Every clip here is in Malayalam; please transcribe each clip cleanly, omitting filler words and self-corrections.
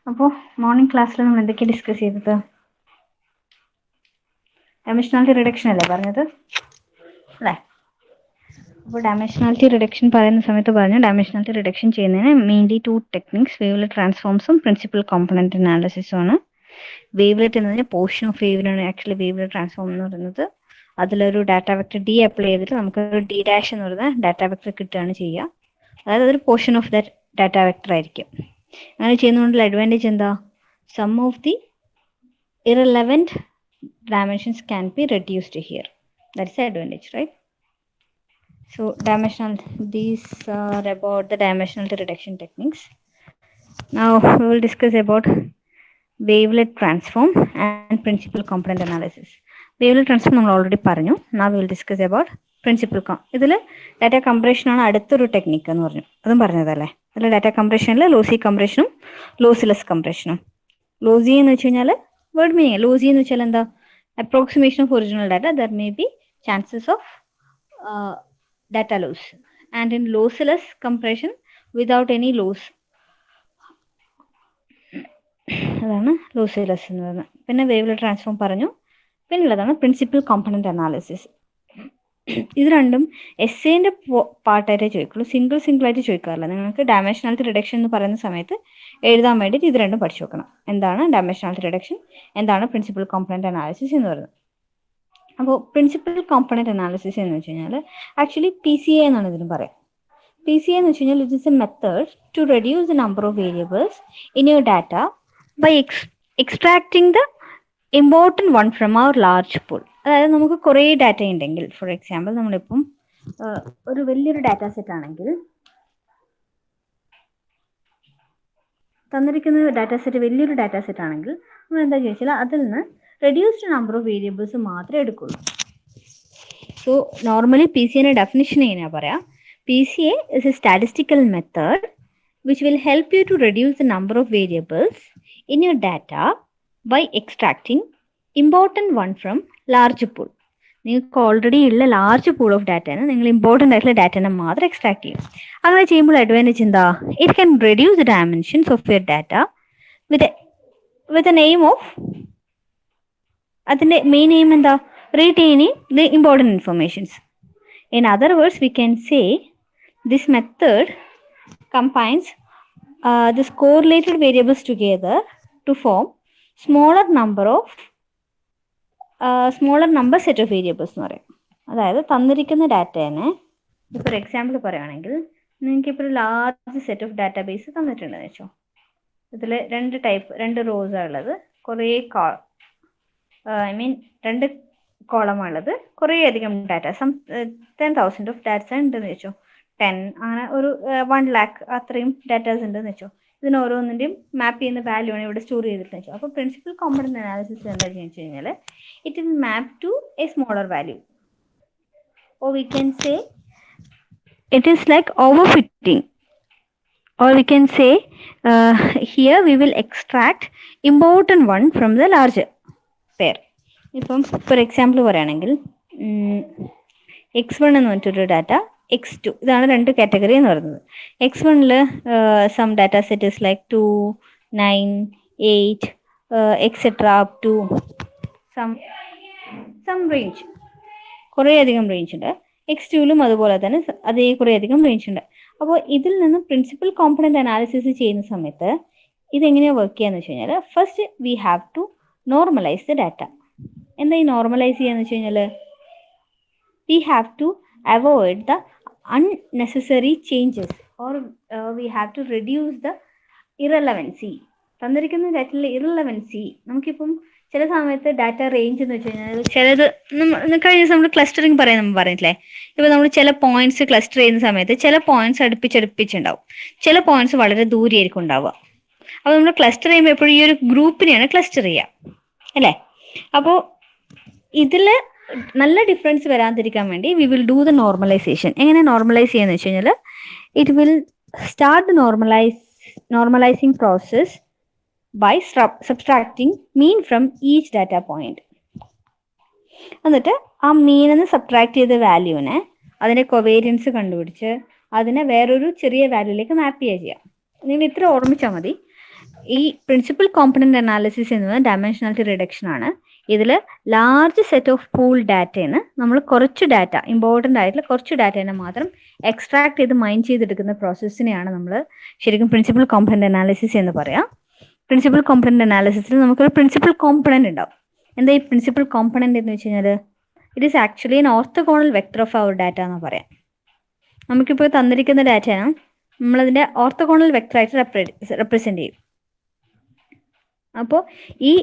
അപ്പോൾ മോർണിംഗ് ക്ലാസ്സിൽ നമ്മൾ എന്തൊക്കെ ഡിസ്കസ് ചെയ്തത്? ഡയമെൻഷനാലിറ്റി റിഡക്ഷൻ അല്ലേ പറഞ്ഞത് അല്ലേ? അപ്പോൾ ഡയമെൻഷനാലിറ്റി റിഡക്ഷൻ പറയുന്ന സമയത്ത് പറഞ്ഞു ഡയമെൻഷനാലിറ്റി റിഡക്ഷൻ ചെയ്യുന്നതിന് മെയിൻലി 2 ടെക്നിക്സ്, വേവ്ലെറ്റ് ട്രാൻസ്ഫോംസും പ്രിൻസിപ്പൽ കോമ്പണന്റ് അനാലിസിസും ആണ്. വേവ്ലെറ്റ് എന്നതിന് പോർഷൻ ഓഫ് വേവിലാണ് ആക്ച്വലി വേവ്ലെറ്റ് ട്രാൻസ്ഫോം എന്ന് പറയുന്നത്. അതിലൊരു ഡാറ്റ വെക്ടർ ഡി അപ്ലൈ ചെയ്തിട്ട് നമുക്ക് ഡി ഡാഷ് എന്ന് പറയുന്ന ഡാറ്റ വെക്ടർ കിട്ടുകയാണ് ചെയ്യുക. അതായത് അതൊരു portion of that data vector ആയിരിക്കും. അങ്ങനെ ചെയ്യുന്നതുകൊണ്ടുള്ള അഡ്വാൻറ്റേജ് എന്താ? Some of the irrelevant dimensions can be reduced here. That's the advantage, right? So these are about the dimensionality reduction techniques. Now we will discuss about wavelet transform and principal component analysis. Wavelet transform നമ്മൾ ഓൾറെഡി പറഞ്ഞു. Now we will discuss about principal ഇതിൽ ഡാറ്റ കംപ്രഷൻ ആണ് അടുത്തൊരു ടെക്നിക്ക് എന്ന് പറഞ്ഞു. അതും പറഞ്ഞതല്ലേ? അതിൽ ഡാറ്റ കംപ്രഷനിൽ ലോസി കംപ്രഷനും ലോസിലെസ് കംപ്രഷനും. ലോസി എന്ന് വെച്ച് കഴിഞ്ഞാൽ വേർഡ് മീനിങ്. ലോസി എന്ന് വെച്ചാൽ എന്താ? Approximation of original data, there may be chances of data loss, and in lossless compression without any loss. അതാണ് ലോസ്ലെസ് എന്ന് പറയുന്നത്. പിന്നെ വേവ്ലെറ്റ് ട്രാൻസ്ഫോം പറഞ്ഞു. പിന്നുള്ളതാണ് പ്രിൻസിപ്പൽ കോമ്പണന്റ് അനാലിസിസ്. ഇത് രണ്ടും എസ്സേന്റെ പാർട്ടായിട്ടേ ചോദിക്കുള്ളൂ, സിംഗിൾ ആയിട്ട് ചോദിക്കാറില്ല. നിങ്ങൾക്ക് ഡയമെൻഷനാലിറ്റി റിഡക്ഷൻ എന്ന് പറയുന്ന സമയത്ത് എഴുതാൻ വേണ്ടിയിട്ട് ഇത് രണ്ടും പഠിച്ചു വെക്കണം. എന്താണ് ഡയമെൻഷനാലിറ്റി റിഡക്ഷൻ, എന്താണ് പ്രിൻസിപ്പൽ കോമ്പണന്റ് അനാലിസിസ് എന്ന് പറയുന്നത്. അപ്പോൾ പ്രിൻസിപ്പൽ കോമ്പണന്റ് അനാലിസിസ് എന്ന് വെച്ച് കഴിഞ്ഞാൽ ആക്ച്വലി PCA എന്നാണ് ഇതിന് പറയാം. PCA എന്ന് വെച്ച് കഴിഞ്ഞാൽ it is a method to reduce the number of variables in your data by extracting the important one from our large pool. അതായത് നമുക്ക് കുറേ ഡാറ്റ ഉണ്ടെങ്കിൽ, ഫോർ എക്സാമ്പിൾ നമ്മളിപ്പം ഒരു വലിയൊരു ഡാറ്റ സെറ്റ് ആണെങ്കിൽ, തന്നിരിക്കുന്ന ഡാറ്റ സെറ്റ് വലിയൊരു ഡാറ്റ സെറ്റ് ആണെങ്കിൽ നമ്മൾ എന്താ ചോദിച്ചാൽ അതിൽ നിന്ന് റെഡ്യൂസ്ഡ് നമ്പർ ഓഫ് വേരിയബിൾസ് മാത്രമേ എടുക്കുള്ളൂ. സോ നോർമലി PCA ഡെഫിനിഷൻ എങ്ങനെയാ പറയാം? PCA is a statistical method which will help you to reduce the number of variables in your data by extracting important one from large pool. നിങ്ങൾക്ക് ഓൾറെഡി ഉള്ള ലാർജ് പൂൾ ഓഫ് ഡാറ്റയാണ് നിങ്ങൾ ഇമ്പോർട്ടൻ്റ് ആയിട്ടുള്ള ഡാറ്റനെ മാത്രം എക്സ്ട്രാക്ട് ചെയ്യും. അങ്ങനെ ചെയ്യുമ്പോൾ അഡ്വാൻറ്റേജ് എന്താ? It can reduce the dimensions of your data with a name of, അതിൻ്റെ മെയിൻ നെയിം എന്താ? retaining the important informations. In other words, we can say this method combines this correlated variables together to form smaller number set of variables എന്ന് പറയും. അതായത് തന്നിരിക്കുന്ന ഡാറ്റേനെ ഫോർ എക്സാമ്പിൾ പറയുകയാണെങ്കിൽ നിങ്ങൾക്കിപ്പോൾ ഒരു ലാർജ് സെറ്റ് ഓഫ് ഡാറ്റാബേസ് തന്നിട്ടുണ്ടെന്ന് വെച്ചോ. ഇതിൽ രണ്ട് റോസാണ് ഉള്ളത്, കുറേ രണ്ട് കോളമാണുള്ളത്, കുറേ അധികം ഡാറ്റ, 10,000 ഓഫ് ഡാറ്റ ഉണ്ടെന്ന് വെച്ചോ. 10 അങ്ങനെ ഒരു 1 lakh അത്രയും ഡാറ്റാസ് ഉണ്ടെന്ന് വെച്ചോ. ഇതിന് ഓരോന്നിൻ്റെയും മാപ്പ് ചെയ്യുന്ന വാല്യൂ ആണ് ഇവിടെ സ്റ്റോർ ചെയ്തിട്ട് വെച്ചോ. അപ്പോൾ പ്രിൻസിപ്പൽ കോമ്പണന്റ് അനാലിസിസ് എന്താണെന്ന് വെച്ച് കഴിഞ്ഞാൽ it will map to a smaller value, or we can say it is like overfitting, or we can say here we will extract important one from the larger pair. ഇപ്പം ഫോർ എക്സാമ്പിൾ പറയുകയാണെങ്കിൽ X1 എന്ന് പറഞ്ഞിട്ടൊരു ഡാറ്റ, X2, ഇതാണ് രണ്ട് കാറ്റഗറി എന്ന് പറയുന്നത്. X1 some data set is like 2, 9, 8 etcetera up to some range, കുറേ അധികം റേഞ്ച് ഉണ്ട്. X2 അതുപോലെ തന്നെ അതേ കുറേ അധികം റേഞ്ച് ഉണ്ട്. അപ്പോൾ ഇതിൽ നിന്ന് പ്രിൻസിപ്പൽ കോമ്പണന്റ് അനാലിസിസ് ചെയ്യുന്ന സമയത്ത് ഇതെങ്ങനെയാണ് വർക്ക് ചെയ്യാന്ന് വെച്ച് കഴിഞ്ഞാൽ first we have to normalize the data. എന്താ ഈ നോർമലൈസ് ചെയ്യാന്ന് വെച്ച് കഴിഞ്ഞാൽ we have to avoid the unnecessary changes, or we have to reduce the irrelevancy. തന്നിരിക്കുന്ന ഡാറ്റയിലെ ഇറലവൻസി, നമുക്കിപ്പം ചില സമയത്ത് ഡാറ്റ റേഞ്ച് എന്ന് വെച്ച് കഴിഞ്ഞാൽ ചിലത് കഴിഞ്ഞ ദിവസം നമ്മൾ ക്ലസ്റ്ററിങ് നമ്മൾ പറഞ്ഞിട്ടില്ലേ, ഇപ്പോൾ നമ്മൾ ചില പോയിന്റ്സ് ക്ലസ്റ്റർ ചെയ്യുന്ന സമയത്ത് ചില പോയിന്റ്സ് അടുപ്പിച്ചുണ്ടാവും, ചില പോയിന്റ്സ് വളരെ ദൂരെയായിരിക്കും ഉണ്ടാവുക. അപ്പോൾ നമ്മൾ ക്ലസ്റ്റർ ചെയ്യുമ്പോൾ എപ്പോഴും ഈ ഒരു ഗ്രൂപ്പിനെയാണ് ക്ലസ്റ്റർ ചെയ്യുക അല്ലേ? അപ്പോൾ ഇതിൽ നല്ല ഡിഫറൻസ് വരാതിരിക്കാൻ വേണ്ടി we will do the normalisation. എങ്ങനെ നോർമലൈസ് ചെയ്യാന്ന് വെച്ച് കഴിഞ്ഞാൽ it will start the normalising process by subtracting mean from each data point. എന്നിട്ട് ആ മീനിന്ന് സബ്ട്രാക്ട് ചെയ്ത വാല്യൂവിനെ അതിൻ്റെ കൊവേരിയൻസ് കണ്ടുപിടിച്ച് അതിനെ വേറൊരു ചെറിയ വാല്യൂയിലേക്ക് മാപ്പ് ചെയ്യുക. നിങ്ങൾ ഇത്ര ഓർമ്മിച്ചാൽ മതി. ഈ പ്രിൻസിപ്പൽ കോമ്പണന്റ് അനാലിസിസ് എന്നത് ഡയമെൻഷനാലിറ്റി റിഡക്ഷൻ ആണ്. ഇതിൽ ലാർജ് സെറ്റ് ഓഫ് പൂൾ ഡാറ്റയെന്ന് നമ്മൾ കുറച്ച് ഡാറ്റ, ഇമ്പോർട്ടൻ്റ് ആയിട്ടുള്ള കുറച്ച് ഡാറ്റേനെ മാത്രം എക്സ്ട്രാക്ട് ചെയ്ത് മൈൻഡ് ചെയ്തെടുക്കുന്ന പ്രോസസ്സിനെയാണ് നമ്മൾ ശരിക്കും പ്രിൻസിപ്പൽ കോമ്പണന്റ് അനാലിസിസ് എന്ന് പറയാം. പ്രിൻസിപ്പൽ കോമ്പണന്റ് അനാലിസിസിൽ നമുക്കൊരു പ്രിൻസിപ്പൽ കോമ്പണന്റ് ഉണ്ടാവും. എന്താ ഈ പ്രിൻസിപ്പൽ കോമ്പണന്റ് എന്ന് വെച്ച് കഴിഞ്ഞാൽ it is actually an orthogonal vector of our data എന്ന് പറയാം. നമുക്കിപ്പോൾ തന്നിരിക്കുന്ന ഡാറ്റയാണ് നമ്മളതിൻ്റെ ഓർത്തോഗോണൽ വെക്ടറായിട്ട് റെപ്രസെൻറ്റ് ചെയ്യും. അപ്പോൾ ഈ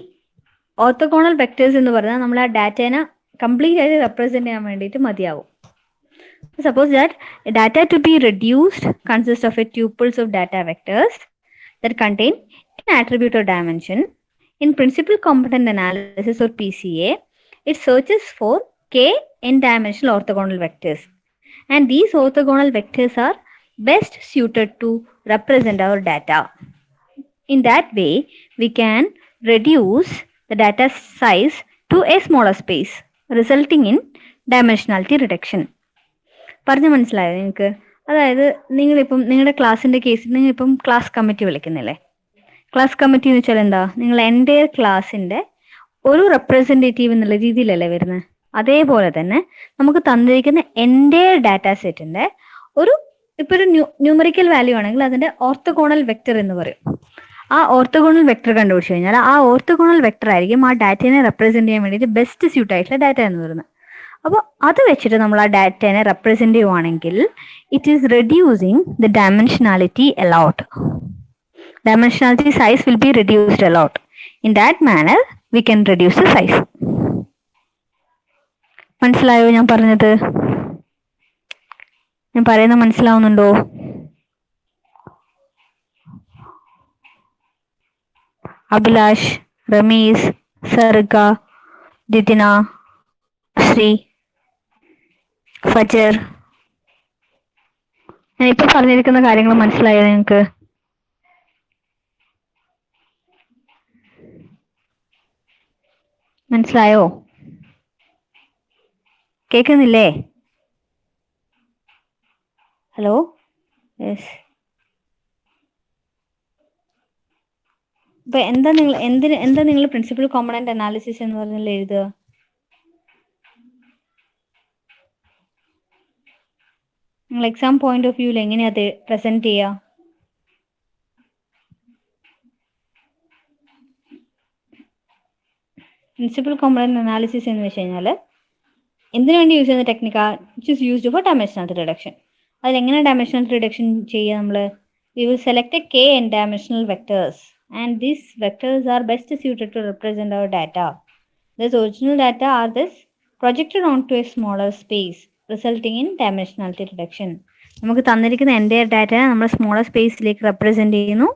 ഓർത്തോഗോണൽ വെക്ടേഴ്സ് എന്ന് പറഞ്ഞാൽ നമ്മൾ ആ ഡാറ്റേനെ കംപ്ലീറ്റ് ആയിട്ട് റെപ്രസെൻറ്റ് ചെയ്യാൻ വേണ്ടിയിട്ട് മതിയാവും. Suppose that data to be reduced consists of a tuples of data vectors that contain an attribute or dimension. In principal component analysis or PCA, it searches for k n-dimensional orthogonal vectors, and these orthogonal vectors are best suited to represent our data. In that way, we can reduce the data size to a smaller space, resulting in dimensionality reduction. പറഞ്ഞ് മനസ്സിലായോ നിങ്ങൾക്ക്? അതായത് നിങ്ങളിപ്പം നിങ്ങളുടെ ക്ലാസ്സിൻ്റെ കേസിൽ നിങ്ങളിപ്പം ക്ലാസ് കമ്മിറ്റി വിളിക്കുന്നില്ലേ? ക്ലാസ് കമ്മിറ്റി എന്ന് വെച്ചാൽ എന്താ? നിങ്ങൾ എൻ്റെ ക്ലാസ്സിൻ്റെ ഒരു റെപ്രസെൻറ്റേറ്റീവ് എന്നുള്ള രീതിയിലല്ലേ വരുന്നത്? അതേപോലെ തന്നെ നമുക്ക് തന്നിരിക്കുന്ന എൻ്റെ ഡാറ്റാ സെറ്റിൻ്റെ ഒരു ഇപ്പോൾ ഒരു ന്യൂമറിക്കൽ വാല്യൂ ആണെങ്കിൽ അതിൻ്റെ ഓർത്തോഗോണൽ വെക്ടർ എന്ന് പറയും. ആ ഓർത്തോഗോണൽ വെക്ടർ കണ്ടുപിടിച്ച് കഴിഞ്ഞാൽ ആ ഓർത്തോഗോണൽ വെക്ടർ ആയിരിക്കും ആ ഡാറ്റയെ റെപ്രസെൻറ്റ് ചെയ്യാൻ വേണ്ടിയിട്ട് ബെസ്റ്റ് സ്യൂട്ട് ആയിട്ടുള്ള ഡാറ്റ എന്ന് പറയുന്നത്. അപ്പോൾ അത് വെച്ചിട്ട് നമ്മൾ ആ ഡാറ്റയെ റെപ്രസെൻറ്റ് ചെയ്യുവാണെങ്കിൽ it is reducing the dimensionality a lot. Dimensionality size will be reduced a lot. In that manner, we can reduce the size. മനസ്സിലായോ ഞാൻ പറഞ്ഞത്? ഞാൻ പറയുന്നത് മനസ്സിലാവുന്നുണ്ടോ? അഭിലാഷ്, റമീസ്, സർഗ, ജിതിന, ശ്രീ, ഫജർ, ഞാൻ ഇപ്പൊ പറഞ്ഞിരിക്കുന്ന കാര്യങ്ങൾ മനസ്സിലായോ നിങ്ങൾക്ക്? മനസ്സിലായോ? കേൾക്കുന്നില്ലേ? ഹലോ? യെസ്. ഇപ്പൊ എന്താ നിങ്ങൾ പ്രിൻസിപ്പൽ കോമ്പണന്റ് അനാലിസിസ് എന്ന് പറഞ്ഞാൽ എഴുതുക? നിങ്ങൾ എക്സാം പോയിന്റ് ഓഫ് വ്യൂവിൽ എങ്ങനെയാ അത് പ്രസന്റ് ചെയ്യുക? പ്രിൻസിപ്പൽ കോമ്പണന്റ് അനാലിസിസ് എന്ന് വെച്ച് കഴിഞ്ഞാൽ എന്തിനു വേണ്ടി യൂസ് ചെയ്യുന്ന ടെക്നിക്കാ? Which is used for dimensionality reduction. അതിലെങ്ങനെ ഡയമെൻഷനാലിറ്റി റിഡക്ഷൻ ചെയ്യുക? നമ്മൾ we will select a k n-dimensional vectors and these vectors are best suited to represent our data. This original data are thus projected onto a smaller space, resulting in dimensionality reduction. നമുക്ക് തന്നിരിക്കുന്ന എൻ്റെ ഡാറ്റ നമ്മൾ സ്മോളർ സ്പേസിലേക്ക് റെപ്രസെൻറ്റ് ചെയ്യുന്നു.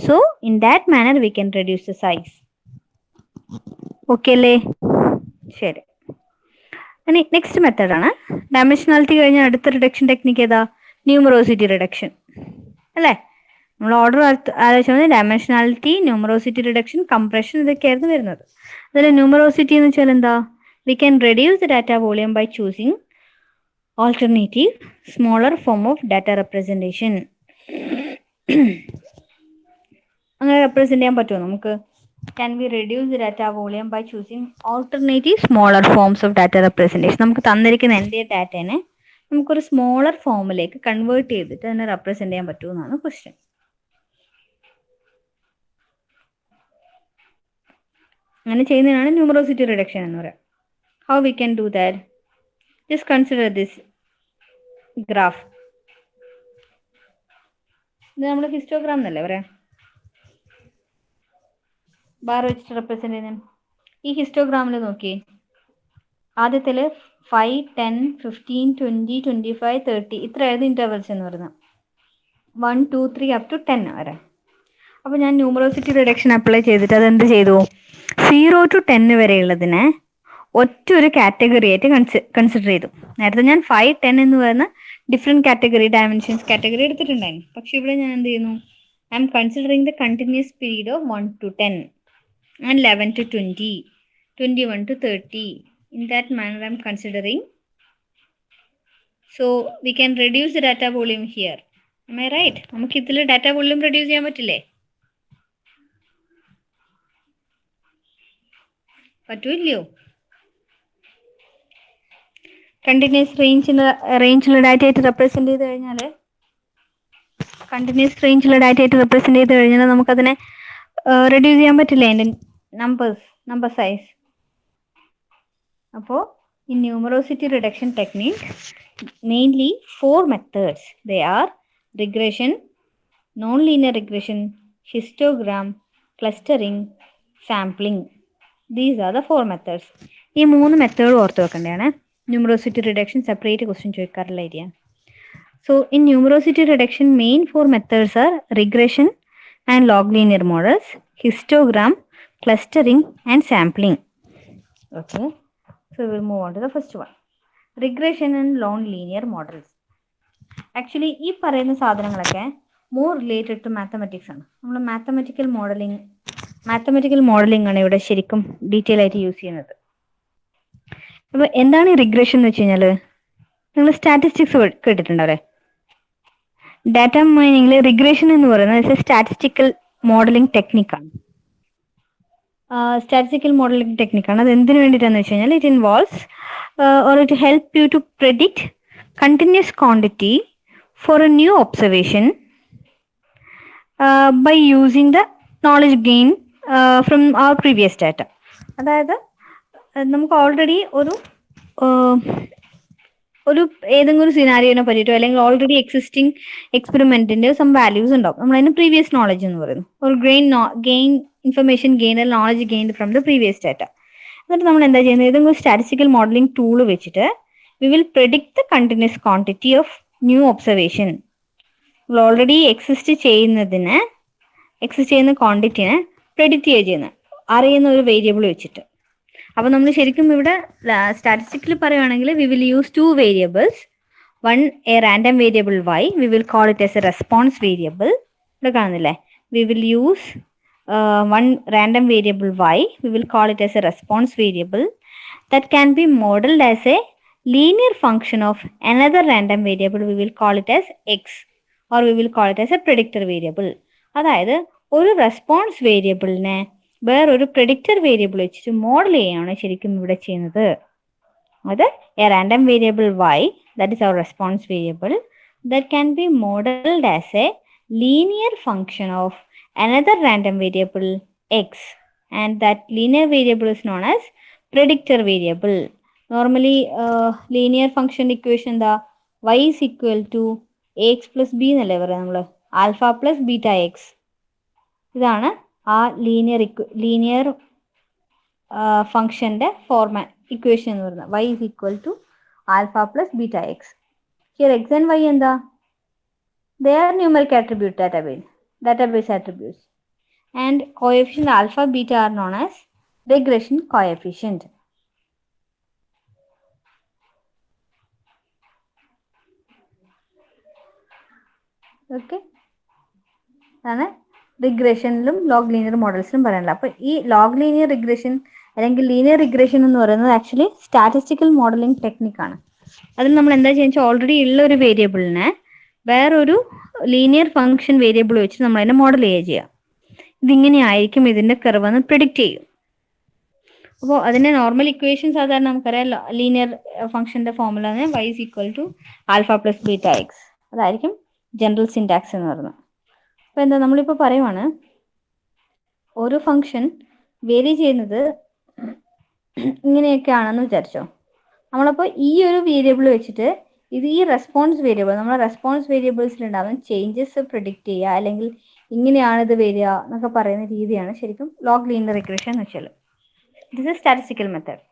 So in that manner we can reduce the size. Okay അല്ലേ? ശരി. ഇനി നെക്സ്റ്റ് മെത്തേഡാണ് ഡയമെൻഷനാലിറ്റി കഴിഞ്ഞ അടുത്ത റിഡക്ഷൻ ടെക്നിക്ക് ഏതാ? ന്യൂമറോസിറ്റി റിഡക്ഷൻ അല്ലേ? നമ്മൾ ഓർഡർ ആലോചിച്ചത് ഡയമെൻഷനാലിറ്റി, ന്യൂമറോസിറ്റി റിഡക്ഷൻ, കംപ്രഷൻ ഇതൊക്കെയായിരുന്നു വരുന്നത്. അതിൽ ന്യൂമറോസിറ്റി എന്ന് വെച്ചാൽ എന്താ? We can reduce the data volume by choosing alternative smaller form of data representation. അങ്ങനെ റെപ്രസെൻറ്റ് ചെയ്യാൻ പറ്റുമോ നമുക്ക്? Can we reduce the data volume by choosing alternative smaller forms of data representation? നമുക്ക് തന്നിരിക്കുന്ന എൻ്റെ ഡാറ്റേനെ നമുക്കൊരു സ്മോളർ ഫോമിലേക്ക് കൺവേർട്ട് ചെയ്തിട്ട് അതിനെ റെപ്രസെൻറ്റ് ചെയ്യാൻ പറ്റുമെന്നാണ് ക്വസ്റ്റ്യൻ. അങ്ങനെ ചെയ്യുന്നതിനാണ് ന്യൂമറോസിറ്റി റിഡക്ഷൻ എന്ന് പറയുക. How we can do that? Just consider this graph. ഇത് നമ്മൾ ഹിസ്റ്റോഗ്രാം എന്നല്ലേ പറയാം, ബാർ വെച്ചിട്ട് റെപ്രസെന്റ് ചെയ്യുന്നത്. ഈ ഹിസ്റ്റോഗ്രാമിൽ നോക്കി, ആദ്യത്തിൽ 5, 10, 15, 20, 25, 30 ഇത്രയായിരുന്നു ഇൻ്റർവെൽസ് എന്ന് പറയുന്നത്. 1, 2, 3 അപ് ടു 10 വരെ. അപ്പോൾ ഞാൻ ന്യൂമറോസിറ്റി റിഡക്ഷൻ അപ്ലൈ ചെയ്തിട്ട് അതെന്ത് ചെയ്തു? 0 to 10 വരെയുള്ളതിനെ ഒറ്റൊരു കാറ്റഗറി ആയിട്ട് കൺസിഡർ ചെയ്തു. നേരത്തെ ഞാൻ 5, 10 എന്ന് പറയുന്ന ഡിഫറെൻറ്റ് കാറ്റഗറി, ഡയമെൻഷൻസ് കാറ്റഗറി എടുത്തിട്ടുണ്ടായിരുന്നു. പക്ഷെ ഇവിടെ ഞാൻ എന്ത് ചെയ്യുന്നു? I M considering the continuous period of 1 to 10 and 11 to 20, 21 to 30. In that manner I am considering. So we can reduce the data volume here. Am I right? നമുക്ക് ഇതിൽ ഡാറ്റ വോളിയം റെഡ്യൂസ് ചെയ്യാൻ പറ്റില്ലേ? പറ്റൂല്ലയോ? കണ്ടിന്യൂസ് റേഞ്ചിലുള്ള ഡാറ്റ ആയിട്ട് റെപ്രസെന്റ് ചെയ്ത് കഴിഞ്ഞാൽ നമുക്കതിനെ റെഡ്യൂസ് ചെയ്യാൻ പറ്റില്ല അതിന്റെ നമ്പർ സൈസ്. അപ്പോൾ in numerosity reduction technique, mainly 4 methods. They are regression, non-linear regression, histogram, clustering, sampling. These are the 4 methods. ഈ 3 മെത്തേഡ് ഓർത്ത് വെക്കേണ്ടതാണ്. ന്യൂമറോസിറ്റി റിഡക്ഷൻ സെപ്പറേറ്റ് ക്വസ്റ്റ്യൻ ചോദിക്കാറുള്ള area. So in numerosity reduction, main 4 methods are regression and log linear models, histogram, clustering, and sampling. Okay. So we will move on to the first one. Regression and non-linear models. Actually, ഈ പറയുന്ന സാധനങ്ങളൊക്കെ more related to mathematics ആണ്. നമ്മൾ മാത്തമാറ്റിക്കൽ മോഡലിംഗ് ആണ് ഇവിടെ ശരിക്കും ഡീറ്റെയിൽ ആയിട്ട് യൂസ് ചെയ്യുന്നത്. അപ്പോൾ എന്താണ് ഈ റിഗ്രഷൻ എന്ന് വെച്ച് കഴിഞ്ഞാൽ, നിങ്ങൾ സ്റ്റാറ്റിസ്റ്റിക്സ് കേട്ടിട്ടുണ്ടാവേ? ഡാറ്റ മൈനിങ്ങിൽ റിഗ്രഷൻ എന്ന് പറയുന്നത് സ്റ്റാറ്റിസ്റ്റിക്കൽ മോഡലിംഗ് ടെക്നിക്കാണ്. Statistical modeling technique ആണ്. അത് എന്തിനു വേണ്ടിയിട്ടാന്ന് വെച്ച് കഴിഞ്ഞാൽ, it involves or it help you to predict continuous quantity for a new observation by using the knowledge gain from our previous data. അതായത് നമുക്ക് ഓൾറെഡി ഒരു ഏതെങ്കിലും ഒരു സിനാരിയോനെ പറ്റിയിട്ടോ അല്ലെങ്കിൽ ഓൾറെഡി എക്സിസ്റ്റിംഗ് എക്സ്പെരിമെന്റിന്റെ സം വാല്യൂസ് ഉണ്ടാവും. നമ്മളതിന് പ്രീവിയസ് നോളജ് എന്ന് പറയുന്നു. ഒരു ഗെയിൻ ഇൻഫർമേഷൻ ഗെയിൻ അല്ലെങ്കിൽ knowledge gained from the previous data. എന്നിട്ട് നമ്മൾ എന്താ ചെയ്യുന്നത്, ഏതെങ്കിലും സ്റ്റാറ്റിസ്റ്റിക്കൽ മോഡലിംഗ് ടൂൾ വെച്ചിട്ട് we will predict the continuous quantity of new observation. Already exist ചെയ്യുന്ന ക്വാണ്ടിറ്റിനെ പ്രെഡിക്റ്റ് ചെയ്യുന്നത് അറിയുന്ന ഒരു വേരിയബിൾ വെച്ചിട്ട്. അപ്പോൾ നമ്മൾ ശരിക്കും ഇവിടെ സ്റ്റാറ്റിസ്റ്റിക്കലി പറയുകയാണെങ്കിൽ we will use 2 variables. One A random variable y, we will call it as A response variable. ഇവിടെ കാണുന്നില്ലേ, we will use one random variable y, we will call it as a response variable that can be modeled as a linear function of another random variable, we will call it as x, or we will call it as a predictor variable. അതായത് ഒരു റെസ്പോൺസ് വേരിയബിളിനെ വേറൊരു പ്രെഡിക്റ്റർ വേരിയബിൾ വെച്ചിട്ട് മോഡൽ ചെയ്യാണ് ശരിക്കും ഇവിടെ ചെയ്യുന്നത്. അത് A random variable y, that is our response variable, that can be modeled as a linear function of another random variable x, and that linear variable is known as predictor variable. Normally linear function equation എന്താ, y is equal to ax plus b എന്നല്ലേ പറയാം നമ്മൾ, ആൽഫ പ്ലസ് ബീറ്റ എക്സ്. ഇതാണ് ആ ലീനിയർ ഫംഗ്ഷന്റെ ഇക്വേഷൻ എന്ന് പറയുന്നത്. y is equal to alpha plus beta X. Here x and y എന്താ, they are numeric attribute database attributes, and coefficient alpha beta are known as regression coefficient. Okay, ആണ് റിഗ്രഷനിലും ലോഗ് ലീനിയർ മോഡൽസിലും പറയാനുള്ളത്. അപ്പോൾ ഈ ലോഗ് ലീനിയർ റിഗ്രഷൻ അല്ലെങ്കിൽ ലീനിയർ റിഗ്രഷൻ എന്ന് പറയുന്നത് ആക്ച്വലി സ്റ്റാറ്റിസ്റ്റിക്കൽ മോഡലിംഗ് ടെക്നിക്കാണ്. അതിൽ നമ്മൾ എന്താ ചെയ്യുക, ഓൾറെഡി ഉള്ള ഒരു വേരിയബിളിനെ വേറൊരു ലീനിയർ ഫംഗ്ഷൻ വേരിയബിൾ വെച്ച് നമ്മൾ അതിനെ മോഡൽ ചെയ്യുക. ഇതിങ്ങനെയായിരിക്കും ഇതിന്റെ കർവ് എന്ന് പ്രിഡിക്റ്റ് ചെയ്യും. അപ്പോൾ അതിന്റെ നോർമൽ ഇക്വേഷൻ സാധാരണ നമുക്കറിയാം, ലീനിയർ ഫംഗ്ഷന്റെ formula y is equal to alpha plus beta X. അതായിരിക്കും ജനറൽ സിൻടാക്സ് എന്ന് പറയുന്നത്. അപ്പോൾ എന്താ നമ്മളിപ്പോൾ പറയുവാണ്, ഒരു ഫംഗ്ഷൻ വേരി ചെയ്യുന്നത് ഇങ്ങനെയൊക്കെയാണെന്ന് വിചാരിച്ചോ. നമ്മളപ്പോൾ ഈ ഒരു വേരിയബിൾ വെച്ചിട്ട് ഇത് ഈ റെസ്പോൺസ് വേരിയബിൾ, നമ്മളെ റെസ്പോൺസ് വേരിയബിൾസിൽ ഉണ്ടാകുന്ന ചേഞ്ചസ് പ്രിഡിക്റ്റ് ചെയ്യുക, അല്ലെങ്കിൽ ഇങ്ങനെയാണ് ഇത് വരിക എന്നൊക്കെ പറയുന്ന രീതിയാണ് ശരിക്കും ലോഗ് ലീനിയർ റിഗ്രഷൻ എന്ന് വെച്ചാൽ. This is statistical method.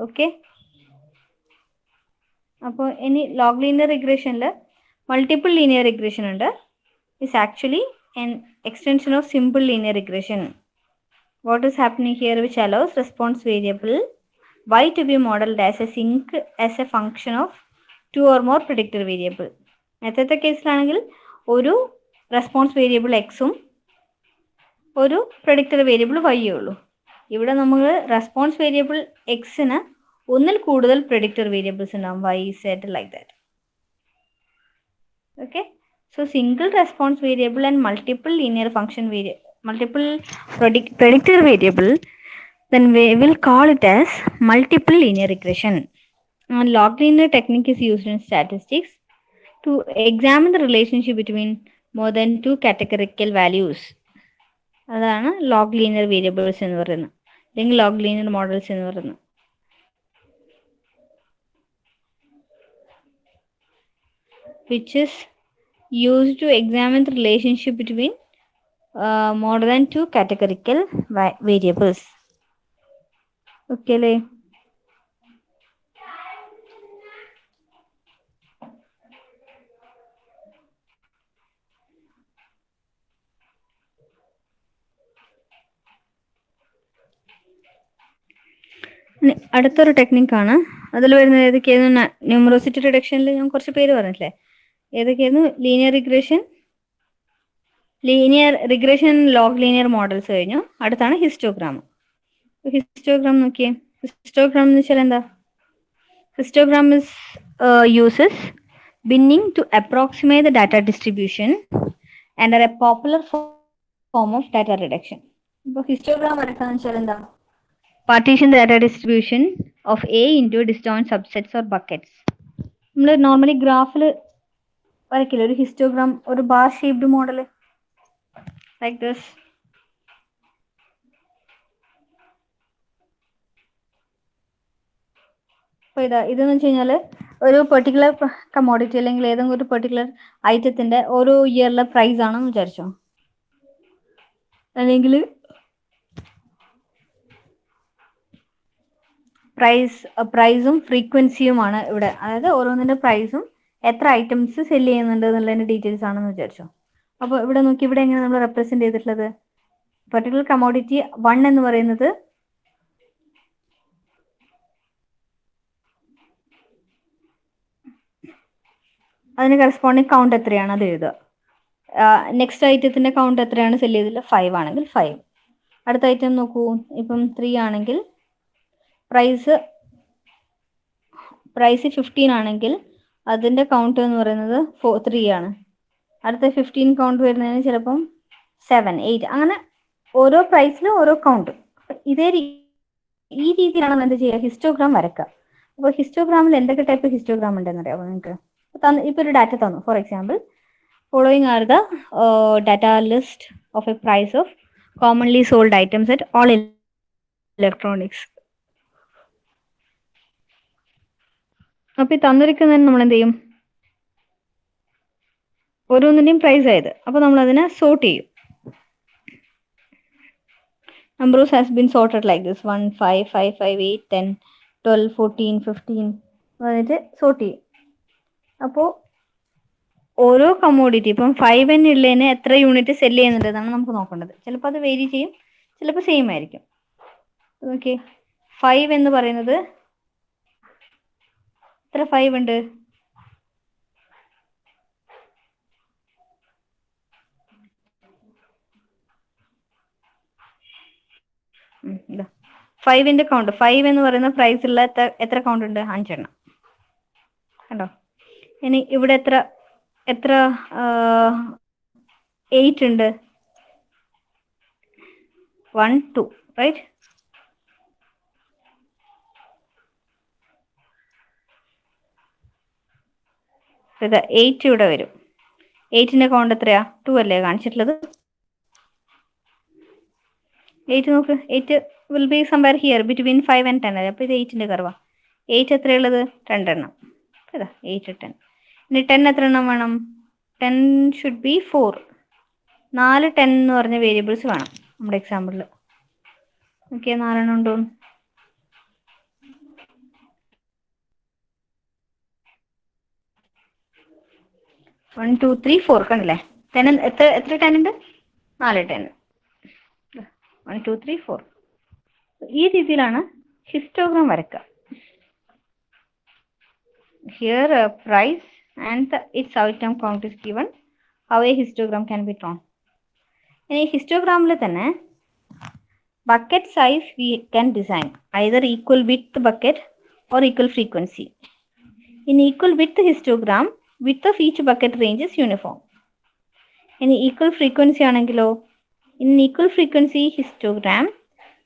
Okay, അപ്പോൾ ഇനി ലോഗ് ലീനിയർ റിഗ്രഷനിൽ മൾട്ടിപ്പിൾ ലീനിയർ റിഗ്രഷൻ ഉണ്ട്. It's actually an extension of simple linear regression. What is happening here, which allows response variable y to be modeled as a function of 2 or more predictor variable. നേരത്തെ കേസിലാണെങ്കിൽ ഒരു റെസ്പോൺസ് വേരിയബിൾ എക്സും ഒരു predictor വേരിയബിൾ വൈയേ ഉള്ളൂ. ഇവിടെ നമ്മൾ റെസ്പോൺസ് വേരിയബിൾ എക്സിന് ഒന്നിൽ കൂടുതൽ predictor variables ഉണ്ടാവും, y, z, like that. Okay, So single response variable and multiple linear function multiple predictor variable, then we will call it as multiple linear regression. And log linear technique is used in statistics to examine the relationship between more than two categorical values. അതാണ് log linear variables എന്ന് പറയുന്നത്, അല്ലെങ്കിൽ log linear models എന്ന് പറയുന്നത്. Which is used to examine the relationship between more than two categorical variables. Okay അല്ലേ? അടുത്തൊരു ടെക്നിക്കാണ്. അതിൽ വരുന്നത് ഏതൊക്കെയായിരുന്നു? ന്യൂമറോസിറ്റി റിഡക്ഷനിൽ ഞാൻ കുറച്ച് പേര് പറഞ്ഞില്ലേ, ഏതൊക്കെയായിരുന്നു? Linear regression log linear models കഴിഞ്ഞു. അടുത്താണ് ഹിസ്റ്റോഗ്രാം. ഹിസ്റ്റോഗ്രാം നോക്കിയേ. ഹിസ്റ്റോഗ്രാം എന്ന് വെച്ചാൽ എന്താ? Histogram is uses binning to approximate the data distribution and are a popular form of data reduction. ഇപ്പോൾ ഹിസ്റ്റോഗ്രാം വരക്കാന്ന് വെച്ചാൽ എന്താ? Partition the data distribution of A into disjoint subsets or buckets. നമ്മൾ നോർമലി ഗ്രാഫിൽ വരയ്ക്കില്ല ഒരു ഹിസ്റ്റോഗ്രാം, ഒരു bar shaped model like this. അപ്പോൾ ഇതെന്ന് വെച്ച് കഴിഞ്ഞാൽ ഒരു പെർട്ടിക്കുലർ കമോഡിറ്റി അല്ലെങ്കിൽ ഏതെങ്കിലും ഒരു പെർട്ടിക്കുലർ ഐറ്റത്തിന്റെ ഓരോ ഇയറിലെ പ്രൈസ് ആണെന്ന് വിചാരിച്ചോ, അല്ലെങ്കിൽ പ്രൈസും ഫ്രീക്വൻസിയുമാണ് ഇവിടെ. അതായത് ഓരോന്നിന്റെ പ്രൈസും എത്ര ഐറ്റംസ് സെല് ചെയ്യുന്നുണ്ട് എന്നുള്ളതിന്റെ ഡീറ്റെയിൽസ് ആണെന്ന് വിചാരിച്ചോ. അപ്പോൾ ഇവിടെ നോക്കി, ഇവിടെ എങ്ങനെ നമ്മൾ റെപ്രസെന്റ് ചെയ്തിട്ടുള്ളത്? പെർട്ടിക്കുലർ കമോഡിറ്റി 1 എന്ന് പറയുന്നത് അതിന് കറസ്പോണ്ടിങ് കൗണ്ട് എത്രയാണ് അത് എഴുതുക. നെക്സ്റ്റ് ഐറ്റത്തിന്റെ കൗണ്ട് എത്രയാണ് സെല് ചെയ്തില്ല? 5 ആണെങ്കിൽ 5. അടുത്ത ഐറ്റം നോക്കൂ, ഇപ്പം 3 ആണെങ്കിൽ പ്രൈസ് 15 ആണെങ്കിൽ അതിന്റെ കൗണ്ട് എന്ന് പറയുന്നത് 3 ആണ്. അടുത്ത 15 കൗണ്ട് വരുന്നതിന് ചിലപ്പം 7, 8, അങ്ങനെ ഓരോ പ്രൈസിലും ഓരോ കൗണ്ട്. ഈ രീതിയിലാണ് നമ്മൾ എന്ത് ചെയ്യുക? ഹിസ്റ്റോഗ്രാം വരക്കുക. അപ്പോൾ ഹിസ്റ്റോഗ്രാമിൽ എന്തൊക്കെ ടൈപ്പ് ഹിസ്റ്റോഗ്രാം ഉണ്ടെന്ന് അറിയാമോ നിങ്ങൾക്ക്? ഇപ്പൊ ഒരു ഡാറ്റ തന്നു. For example, following are the data list of a price of commonly sold items at all electronics. അപ്പൊ ഈ തന്നിരിക്കുന്നതിന് നമ്മൾ എന്ത് ചെയ്യും? ഓരോന്നിന്റെയും പ്രൈസ് ആയത്. അപ്പൊ നമ്മൾ അതിനെ സോർട്ട് ചെയ്യും. Numbers has been sorted like this: 1, 5, 5, 5, 8, 10, 12, 14, 15 എന്നിട്ട് സോർട്ട് ചെയ്യും. അപ്പോൾ ഓരോ കമോഡിറ്റി ഇപ്പം 5N ഉള്ളതിന് എത്ര യൂണിറ്റ് സെല് ചെയ്യുന്നുണ്ടെന്നാണ് നമുക്ക് നോക്കേണ്ടത്. ചിലപ്പോൾ അത് വേരി ചെയ്യും, ചിലപ്പോൾ സെയിം ആയിരിക്കും. ഓക്കെ, 5 എന്ന് പറയുന്നത് എത്ര 5 ഉണ്ട്? ഫൈവിന്റെ കൗണ്ട്, 5 എന്ന് പറയുന്ന പ്രൈസ് ഉള്ള എത്ര കൗണ്ട് ഉണ്ട്? 5 എണ്ണം കണ്ടോ. ഇനി ഇവിടെ എത്ര 8 ഉണ്ട്? 1, 2, റൈറ്റ്? ഇത് 8 ഇവിടെ വരും. 8ന്റെ കൗണ്ട് എത്രയാ? 2 അല്ലേ കാണിച്ചിട്ടുള്ളത്? 8 നോക്ക്, 8 will be somewhere here between 5 and 10 അല്ലേ. അപ്പോൾ ഇത് 8ന്റെ കർവാ. 8 എത്രയുള്ളത്? 2 എണ്ണം. ഇതാ 8, 10. ഇനി 10 എത്ര എണ്ണം വേണം? 10 ഷുഡ് ബി 4. 4 10 എന്ന് പറഞ്ഞ വേരിയബിൾസ് വേണം നമ്മുടെ എക്സാമ്പിളിൽ. ഓക്കെ, 4 എണ്ണം ഉണ്ടോ? വൺ ടു ത്രീ ഫോർ കണ്ടില്ലേ? 10 എത്ര 10 ഉണ്ട്? 4 10. 1 2 3 4. ഈ രീതിയിലാണ് ഹിസ്റ്റോഗ്രാം വരക്കുക. Here price and its item count is given. How a histogram can be drawn. In a histogram le thanne bucket size we can design either equal width bucket or equal frequency. In equal width histogram, width of each bucket range is uniform. ഇനി ഈക്വൽ ഫ്രീക്വൻസി ആണെങ്കിലോ, in equal frequency histogram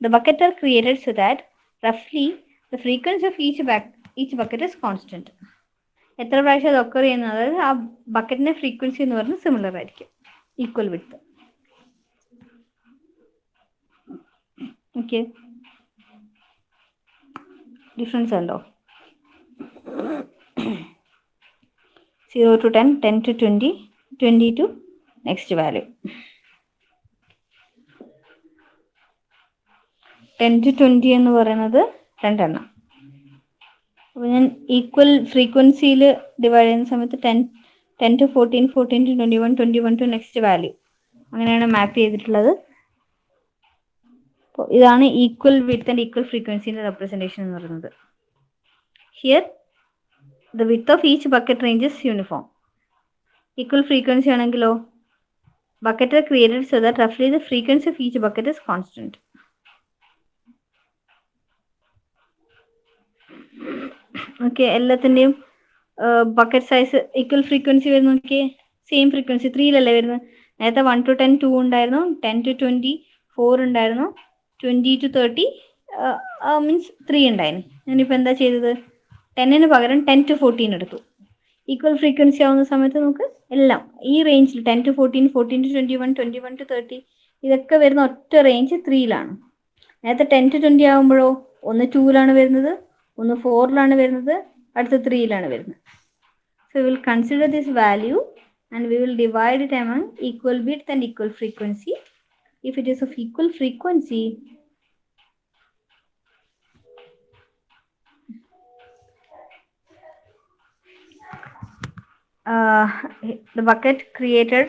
the bucket are created so that roughly the frequency of each bucket is constant. എത്ര പ്രാവശ്യം അത് ഒക്കർ ചെയ്യുന്നത്, അതായത് ആ ബക്കറ്റിന്റെ ഫ്രീക്വൻസി എന്ന് പറയുന്നത് സിമിലർ ആയിരിക്കും, ഈക്വൽ വിഡ്ത്ത്. ഓക്കെ, ഡിഫറൻസ് ഉണ്ടോ? 0 to 10, 10 to 20, 20 to next value. 10 to 20 എന്ന് പറയുന്നത് രണ്ടെണ്ണം. അപ്പോൾ ഞാൻ ഈക്വൽ ഫ്രീക്വൻസിയിൽ ഡിവൈഡ് ചെയ്യുന്ന സമയത്ത് 10 to 14, 14 to 21, 21 to next value, അങ്ങനെയാണ് മാപ്പ് ചെയ്തിട്ടുള്ളത്. അപ്പോൾ ഇതാണ് ഈക്വൽ വിഡ്ത്ത് ആൻഡ് ഈക്വൽ ഫ്രീക്വൻസിന്റെ റെപ്രസെന്റേഷൻ എന്ന് പറയുന്നത്. Here the width of each bucket range is uniform. Equal frequency ആണെങ്കിലോ, bucket are created so that roughly the frequency of each bucket is constant. Okay, എല്ലാത്തിൻ്റെയും ബക്കറ്റ് സൈസ് ഈക്വൽ ഫ്രീക്വൻസി വരുന്ന നോക്കിയേ, സെയിം ഫ്രീക്വൻസി 3 വരുന്നത്. നേരത്തെ 1 to 10 2 ഉണ്ടായിരുന്നു, 10 to 20 4 ഉണ്ടായിരുന്നു, 20 to 30 മീൻസ് 3 ഉണ്ടായിരുന്നു. ഞാനിപ്പോൾ എന്താ ചെയ്തത്, 10 പകരം 10 to 14 എടുത്തു. ഈക്വൽ ഫ്രീക്വൻസി ആവുന്ന സമയത്ത് നമുക്ക് എല്ലാം ഈ റേഞ്ചിൽ 10 to 14, 14 to 21, 21 to 30 ഇതൊക്കെ വരുന്ന ഒറ്റ റേഞ്ച് 3ലാണ്. നേരത്തെ 10 to 20 ആകുമ്പോഴോ ഒന്ന് 2ലാണ് വരുന്നത്, ഒന്ന് 4ലാണ് വരുന്നത്, അടുത്ത 3ലാണ് വരുന്നത്. So we will consider this value and we will divide it among equal width and equal frequency. If it is of equal frequency, the bucket created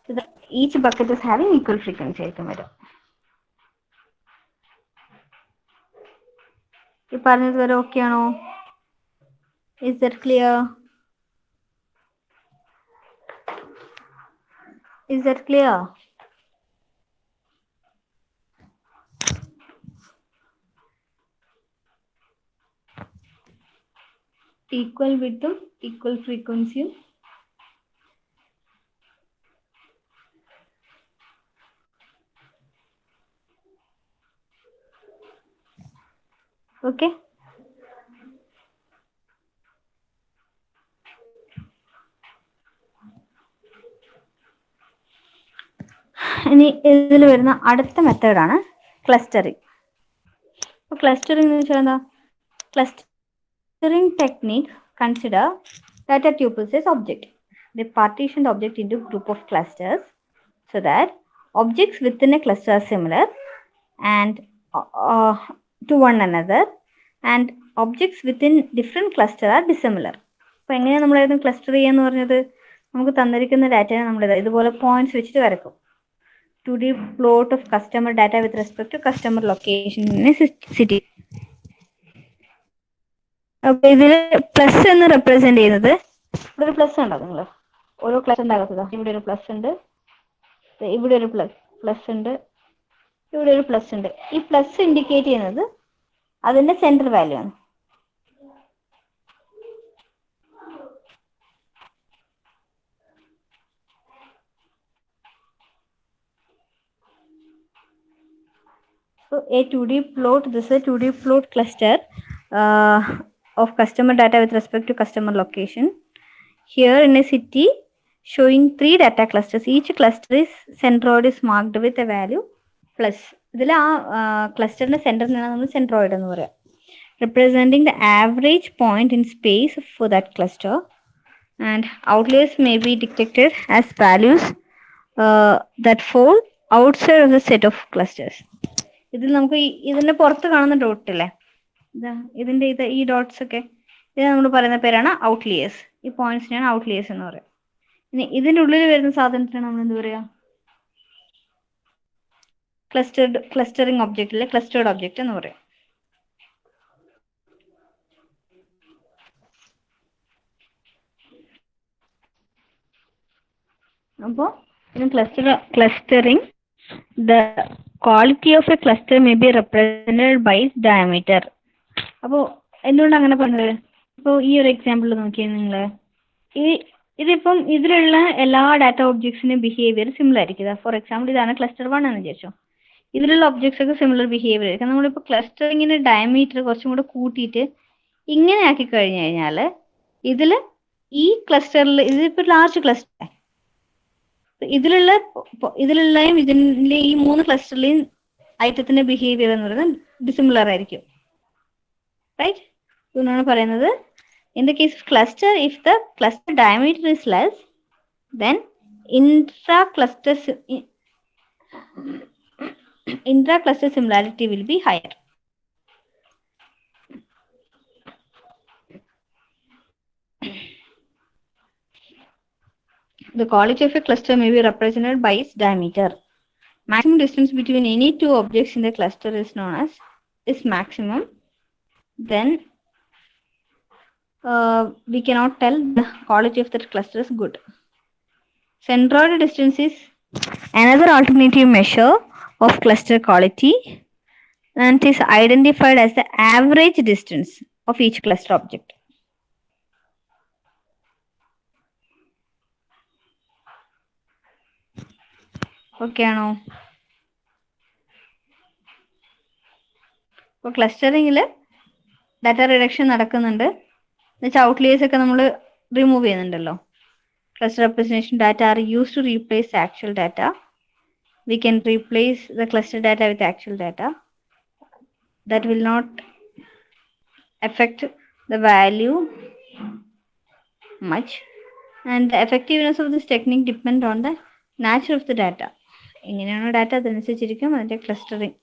so that each bucket is having equal frequency ആയിരിക്കും വരും. ഈ പറഞ്ഞത് വരെ ഓക്കെ ആണോ? Is that clear? Is that clear? Equal width, equal frequency. Okay. ഇനി ഇതിൽ വരുന്ന അടുത്ത മെത്തേഡാണ് ക്ലസ്റ്ററിംഗ്. അപ്പോൾ ക്ലസ്റ്ററിംഗ് എന്ന് വെച്ചാൽ എന്താ? Clustering technique consider data tuples as object. They partition the object into group of clusters so that objects within a cluster are similar and to one another and objects within different cluster are dissimilar. അപ്പോൾ എങ്ങനെയാണ് നമ്മളായിരുന്നു ക്ലസ്റ്റർ ചെയ്യാന്ന് പറഞ്ഞത്? നമുക്ക് തന്നിരിക്കുന്ന ഡാറ്റയെ നമ്മൾ ഇതുപോലെ പോയിന്റ്സ് വെച്ചിട്ട് വരക്കും. 2D plot of customer data with respect to customer location in a city. അപ്പൊ ഇതില് പ്ലസ് എന്ന് റെപ്രസെന്റ് ചെയ്യുന്നത്, ഇവിടെ ഒരു പ്ലസ് ഉണ്ടോ നിങ്ങൾ ഓരോ ക്ലസ്റ്ററിന്റെ അകത്ത്? ഇവിടെ ഒരു പ്ലസ് ഉണ്ട്, ഇവിടെ ഒരു പ്ലസ് ഉണ്ട്, ഇവിടെ ഒരു പ്ലസ് ഉണ്ട്. ഈ പ്ലസ് ഇൻഡിക്കേറ്റ് ചെയ്യുന്നത് അതിന്റെ സെന്റർ വാല്യൂ ആണ്. So a 2D plot, this is a 2D plot cluster of customer data with respect to customer location. Here in a city showing 3 data clusters. Each cluster is centroid is marked with a value plus. ഇതിൽ ആ ക്ലസ്റ്ററിന്റെ സെന്ററിനാണ് നമ്മൾ സെൻട്രോയിഡ് എന്ന് പറയാം. Representing the average point in space for that cluster, and outliers may be detected as values that fall outside of the set of clusters. ഇതിൽ നമുക്ക് ഇതിന്റെ പുറത്ത് കാണുന്ന ഡോട്ട് ഇല്ലേ, ഇതിന്റെ ഈ ഡോട്ട്സ് ഒക്കെ, ഇത് നമ്മൾ പറയുന്ന പേരാണ് ഔട്ട്ലിയേഴ്സ്. ഈ പോയിന്റ്സിനെയാണ് ഔട്ട്ലിയേഴ്സ് എന്ന് പറയാം. ഇനി ഇതിന്റെ ഉള്ളിൽ വരുന്ന സാധനത്തിനാണ് നമ്മൾ എന്ത് പറയാ? ക്ലസ്റ്ററിംഗ് ഒബ്ജക്റ്റ് അല്ലെ, ക്ലസ്റ്റേർഡ് ഒബ്ജക്റ്റ് എന്ന് പറയാം. അപ്പോൾ clustering, the quality of a cluster may be represented by its diameter. അപ്പോൾ എന്തുകൊണ്ട് അങ്ങനെ പറഞ്ഞത്? ഇപ്പോൾ ഈ ഒരു എക്സാമ്പിൾ നോക്കിയാൽ നിങ്ങൾ ഈ ഇതിപ്പം ഇതിലുള്ള എല്ലാ ഡാറ്റ ഒബ്ജക്ട്സിനും ബിഹേവിയർ സിമിലർ ആയിരിക്കും. ഫോർ എക്സാമ്പിൾ ഇതാണ് ക്ലസ്റ്റർ 1 എന്ന് വിചാരിച്ചോ. ഇതിലുള്ള ഒബ്ജക്ട്സ് ഒക്കെ സിമിലർ ബിഹേവിയർ ആയിരിക്കും. നമ്മളിപ്പോൾ ക്ലസ്റ്ററിങ്ങിന് ഡയമീറ്റർ കുറച്ചും കൂടെ കൂട്ടിയിട്ട് ഇങ്ങനെ ആക്കി കഴിഞ്ഞു കഴിഞ്ഞാൽ ഇതിൽ ഈ ക്ലസ്റ്ററിൽ ഇതിപ്പോൾ ലാർജ് ക്ലസ്റ്റർ ഇതിലുള്ളയും ഇതിലെ ഈ 3 ക്ലസ്റ്ററിലെയും ഐറ്റത്തിന്റെ ബിഹേവിയർ എന്ന് പറയുന്നത് ഡിസിമിലർ ആയിരിക്കും. റൈറ്റ്? ഇതാണ് പറയുന്നത് in the case of cluster, if the cluster diameter is less, then intra-cluster similarity will be higher. The quality of a cluster may be represented by its diameter. Maximum distance between any two objects in the cluster is known as maximum. Then we cannot tell the quality of that cluster is good. Centroid distance is another alternative measure of cluster quality, and it is identified as the average distance of each cluster object. Okay ആണോ? ഇപ്പോൾ ക്ലസ്റ്ററിങ്ങിൽ ഡാറ്റ റിഡക്ഷൻ നടക്കുന്നുണ്ട്. എന്നുവെച്ചാൽ ഔട്ട്ലിയേഴ്സ് ഒക്കെ നമ്മൾ റിമൂവ് ചെയ്യുന്നുണ്ടല്ലോ. Cluster representation data are used to replace actual data. We can replace the cluster data with actual data. That will not affect the value much. And the effectiveness of this technique depends on the nature of the data. എങ്ങനെയാണോ ഡാറ്റ അതനുസരിച്ചിരിക്കും അതിൻ്റെ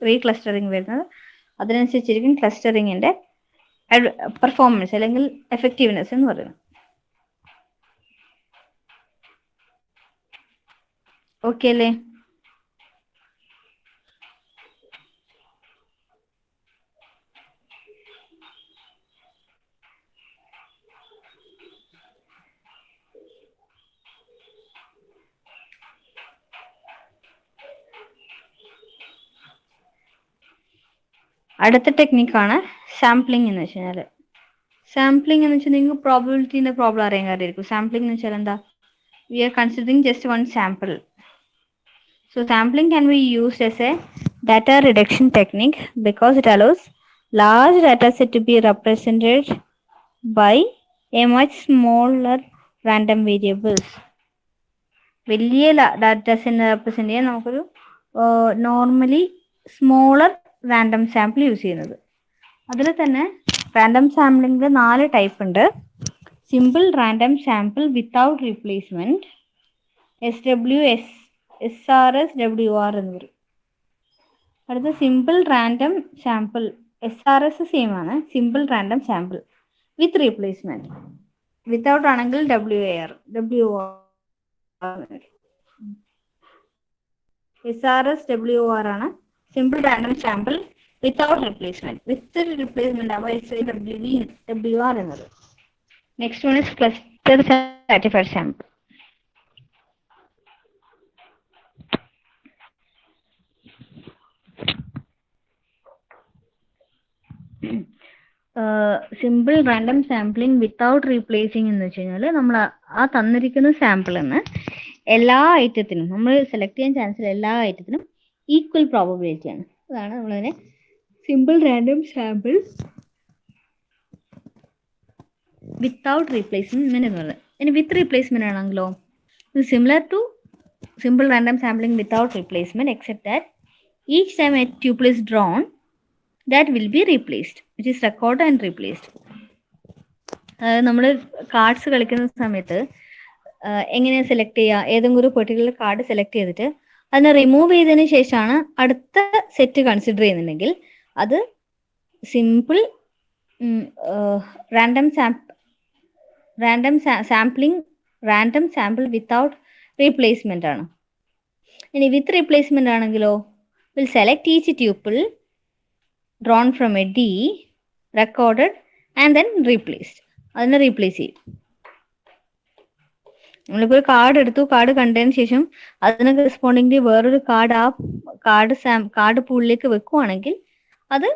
റീക്ലസ്റ്ററിങ് വരുന്നത്. അതിനനുസരിച്ചിരിക്കും ക്ലസ്റ്ററിങ്ങിൻ്റെ പെർഫോമൻസ് അല്ലെങ്കിൽ എഫക്റ്റീവ്നെസ് എന്ന് പറയുന്നത്. ഓക്കെ അല്ലേ? അടുത്ത ടെക്നിക്കാണ് സാമ്പിളിംഗ് എന്ന് വെച്ച് കഴിഞ്ഞാൽ. സാമ്പിളിംഗ് എന്ന് വെച്ചാൽ നിങ്ങൾക്ക് പ്രോബബിലിറ്റീൻ്റെ പ്രോബ്ലം അറിയാൻ കാര്യമായിരിക്കും. സാമ്പിളിംഗ് എന്ന് വെച്ചാൽ എന്താ? We are considering just one sample. So sampling can be used as a data reduction technique because it allows large data set to be represented by a much smaller random variables. വലിയ ഡാറ്റ സെറ്റ് റെപ്രസെന്റ് ചെയ്യാൻ നമുക്കൊരു normally smaller random sample use ചെയ്യുന്നത്. അതിൽ തന്നെ റാൻഡം സാമ്പിളിംഗിൽ 4 ടൈപ്പ് ഉണ്ട്. Simple random sample without replacement, SRS, WR എന്ന് പറയും. അടുത്ത simple random sample, SRS same ആണ്. Simple random sample with replacement, without ആണെങ്കിൽ WR. SRS, WR ആണ് simple random sample without replacement. With replacement ആവുമ്പോൾ WR എന്നത്. Next one is cluster satisfied sample. Simple random sampling without replacing എന്ന് വെച്ച് കഴിഞ്ഞാൽ നമ്മൾ ആ തന്നിരിക്കുന്ന സാമ്പിളിൽ നിന്ന് എല്ലാ ഐറ്റത്തിനും നമ്മൾ സെലക്ട് ചെയ്യാൻ ചാൻസുള്ള എല്ലാ ഐറ്റത്തിനും ഈക്വൽ പ്രോബബിലിറ്റി ആണ്. അതാണ് നമ്മളതിനെ simple random sample without replacement എന്ന് പറയുന്നത്. ഇനി വിത്ത് റീപ്ലേസ്മെന്റ് ആണെങ്കിലോ similar to simple random sampling without replacement except that each time a tuple is drawn that will be replaced, which is recorded and replaced. അതായത് നമ്മൾ കാർഡ്സ് കളിക്കുന്ന സമയത്ത് എങ്ങനെ സെലക്ട് ചെയ്യുക? ഏതെങ്കിലും ഒരു പെർട്ടിക്കുലർ കാർഡ് സെലക്ട് ചെയ്തിട്ട് അതിനെ റിമൂവ് ചെയ്തതിന് ശേഷമാണ് അടുത്ത സെറ്റ് കൺസിഡർ ചെയ്യുന്നുണ്ടെങ്കിൽ അത് simple random sample without replacement ആണ്. ഇനി വിത്ത് റീപ്ലേസ്മെന്റ് ആണെങ്കിലോ will select each tuple drawn from a D, recorded and then replaced. അതിനെ റീപ്ലേസ് ചെയ്യും. നമ്മളിപ്പോൾ ഒരു കാർഡ് എടുത്തു, കാർഡ് കണ്ടതിന് ശേഷം അതിന് കറസ്പോണ്ടിംഗ്ലി വേറൊരു കാർഡ് ആ കാർഡ് പൂളിലേക്ക് വെക്കുവാണെങ്കിൽ അത്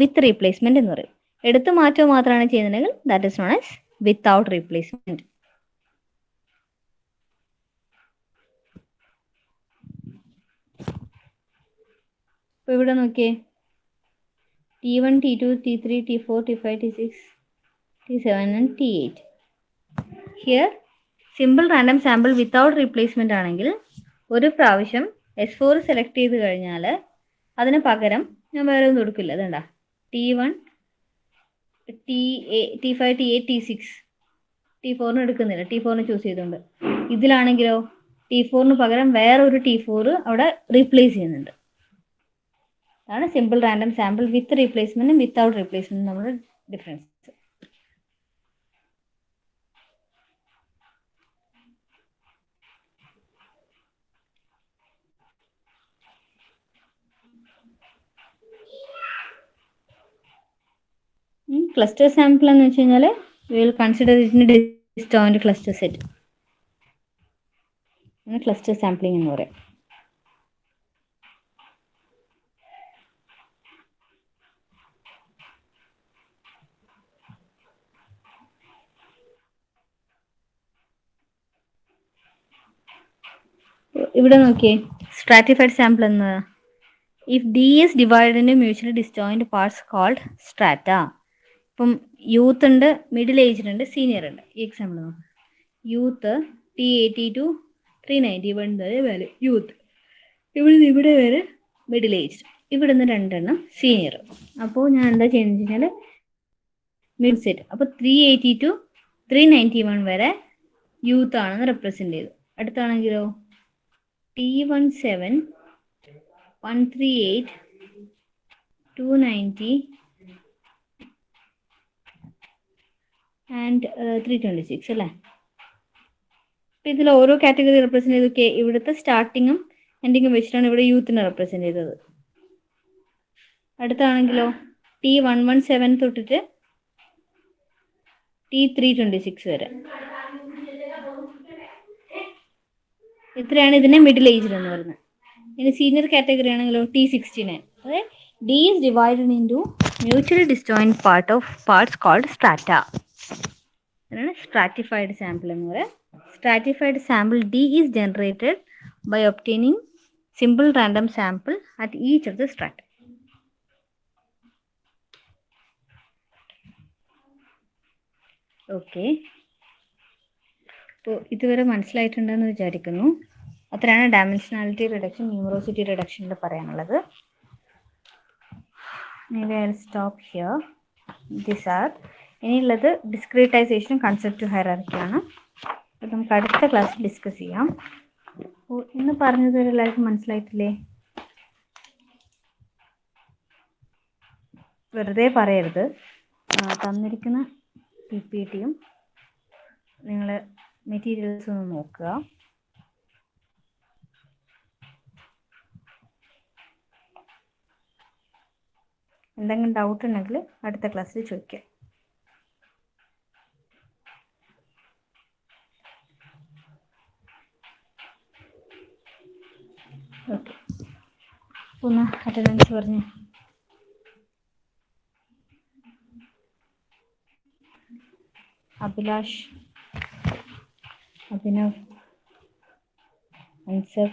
വിത്ത് റീപ്ലേസ്മെന്റ് എന്ന് പറയും. എടുത്തു മാറ്റുക മാത്രമാണ് ചെയ്യുന്നുണ്ടെങ്കിൽ that is known as without replacement. ഇപ്പോൾ ഇവിടെ നോക്കിയേ, T1, T2, T3, T4, T5, T6, T7 and T8. Here simple random sample without replacement ആണെങ്കിൽ ഒരു പ്രാവശ്യം S4 സെലക്ട് ചെയ്ത് കഴിഞ്ഞാൽ അതിന് പകരം ഞാൻ വേറെ ഒന്നും കൊടുക്കില്ല. അതുകൊണ്ടാ T1, T5, T8, T6, T4 എടുക്കുന്നില്ല, T4 ചൂസ് ചെയ്തുകൊണ്ട്. ഇതിലാണെങ്കിലോ T4 പകരം വേറെ ഒരു T4 അവിടെ റീപ്ലേസ് ചെയ്യുന്നുണ്ട്. അതാണ് സിമ്പിൾ റാൻഡം സാമ്പിൾ വിത്ത് റീപ്ലേസ്മെന്റും വിത്തൗട്ട് റീപ്ലേസ്മെന്റും നമ്മുടെ ഡിഫറൻസ്. ക്ലസ്റ്റർ സാമ്പിൾ എന്ന് വെച്ച് കഴിഞ്ഞാൽ വി വിൽ കൺസിഡർ ഇതിന് disjoint cluster set. Cluster sampling എന്ന് പറയാം. ഇവിടെ നോക്കിയേ, സ്ട്രാറ്റിഫൈഡ് സാമ്പിൾ എന്ന്, if D is divide in mutually disjoint parts called strata. ഇപ്പം യൂത്ത് ഉണ്ട്, മിഡിൽ ഏജ്ഡ് ഉണ്ട്, സീനിയർ ഉണ്ട്. ഈ എക്സാമ്പിൾ നോക്കാം. യൂത്ത് T80 to 391 വരെ വാല്യൂ യൂത്ത്. ഇവിടെ വരെ മിഡിൽ ഏജ്ഡ്, ഇവിടെ നിന്ന് രണ്ടെണ്ണം സീനിയർ. അപ്പോൾ ഞാൻ എന്താ ചെയ്യുന്നത് വെച്ചാൽ മിഡ് സെറ്റ്. അപ്പോൾ 380 to 391 വരെ യൂത്ത് ആണെന്ന് റെപ്രസെന്റ് ചെയ്തു. അടുത്താണെങ്കിലോ T17, 138, 290 ആൻഡ് 326 അല്ലേ. അപ്പം ഇതിൽ ഓരോ കാറ്റഗറി റെപ്രസെന്റ് ചെയ്തൊക്കെ ഇവിടുത്തെ സ്റ്റാർട്ടിങ്ങും എൻഡിങ്ങും വെച്ചിട്ടാണ് ഇവിടെ യൂത്തിനെ റെപ്രസെന്റ് ചെയ്തത്. അടുത്താണെങ്കിലോ T117 തൊട്ടിട്ട് T326 വരെ. ഇത്രയാണ് ഇതിനെ മിഡിൽ ഏജ്ഡ് എന്ന് പറയുന്നത്. ഇനി സീനിയർ കാറ്റഗറി ആണെങ്കിലോ T69. അതായത് D is divided into mutually disjoint parts called strata. അതിനാണ് സ്ട്രാറ്റിഫൈഡ് സാമ്പിൾ എന്ന് പറയുക. Stratified sample D is generated by obtaining simple random sample at each of the strata. Okay, അപ്പോൾ ഇതുവരെ മനസ്സിലായിട്ടുണ്ടെന്ന് വിചാരിക്കുന്നു. അത്രയാണ് ഡയമെൻഷനാലിറ്റി റിഡക്ഷൻ, ന്യൂമറോസിറ്റി റിഡക്ഷനിൽ പറയാനുള്ളത്. Maybe I'll stop here. These are ഇനിയുള്ളത് ഡിസ്ക്രീറ്റൈസേഷൻ, കൺസെപ്റ്റ് ഹൈറാർക്കി ആണ്. അത് നമുക്ക് അടുത്ത ക്ലാസ്സിൽ ഡിസ്കസ് ചെയ്യാം. അപ്പോൾ ഇന്ന് പറഞ്ഞത് എല്ലാവർക്കും മനസ്സിലായിട്ടില്ലേ? വെറുതെ പറയരുത്. തന്നിരിക്കുന്ന PPTയും നിങ്ങൾ മെറ്റീരിയൽസ് ഒന്ന് നോക്കുക. എന്തെങ്കിലും ഡൗട്ട് ഉണ്ടെങ്കിൽ അടുത്ത ക്ലാസ്സിൽ ചോദിക്കാം. ഓക്കെ, ഒന്ന് അറ്റൻഡൻസ് പറഞ്ഞു. അഭിലാഷ്, അഭിനവ്, അൻസർ,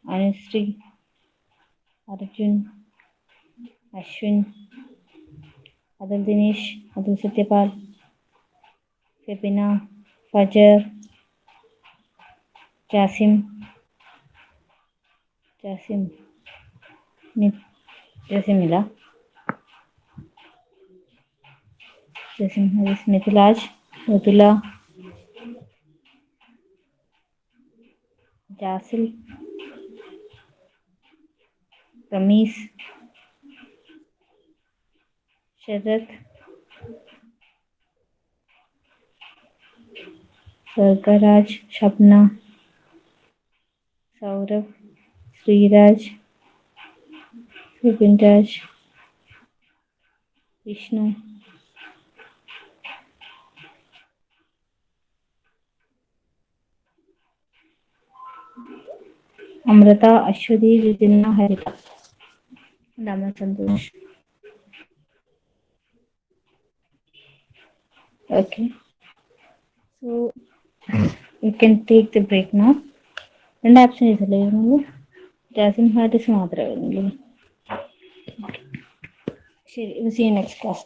അനുശ്രീ, അർജുൻ, അശ്വിൻ, അതുൽ ദിനേശ്, അതുൽ സത്യപാൽ, ഫെബിന, ഫജർ, ജാസിം, ജാസിമില്ല, ജാസിം ഹരീസ്, മിഥിലാജ്, മൃദുല, ജാസിൽ, റമീസ്, ശരത്, സർഗരാജ്, ഷബ്ന, സൗരഭ്, ശ്രീരാജ്, സുബിൻ രാജ്, വിഷ്ണു, അമൃത, അശ്വതി, ജിതിന, ഹരിത, Santhosh. Okay, so you can take the break now. And absent is ബീറ്റാസും ഹാർട്ടിസും മാത്രമേ വരുന്നുള്ളൂ. ശരി, സി യു നെക്സ്റ്റ് ക്ലാസ്.